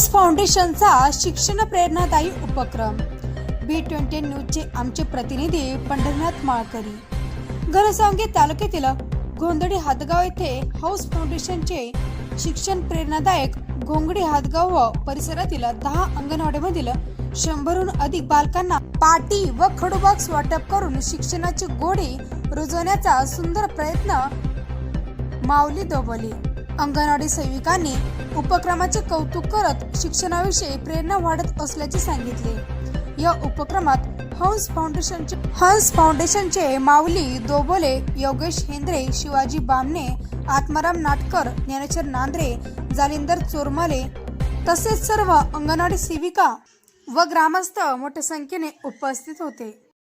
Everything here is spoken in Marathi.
हंस फाउंडेशनचा शिक्षण प्रेरणादायी उपक्रम। B20 न्यूजचे आमचे प्रतिनिधी पंढरीनाथ माळकरी। घनसावंगी तालुक्यातील गोंधळी हातगाव येथे हंस फाउंडेशनचे शिक्षण प्रेरणादायक घोंगडी हातगाव व परिसरातील 10 अंगणवाडीमधील 100हून अधिक बालकांना पाटी व खडू बॉक्स वाटप करून शिक्षणाची गोडी रुजवण्याचा सुंदर प्रयत्न माऊली दोबोले। अंगणवाडी सेविकांनी उपक्रमाचे कौतुक करत शिक्षणाविषयी प्रेरणा वाढत असल्याचे सांगितले। या उपक्रमात हंस फाउंडेशनचे माऊली दोबोले, योगेश हेंद्रे, शिवाजी बामणे, आत्माराम नाटकर, ज्ञानेश्वर नांद्रे, जालिंदर चोरमाले तसेच सर्व अंगणवाडी सेविका व ग्रामस्थ मोठ्या संख्येने उपस्थित होते।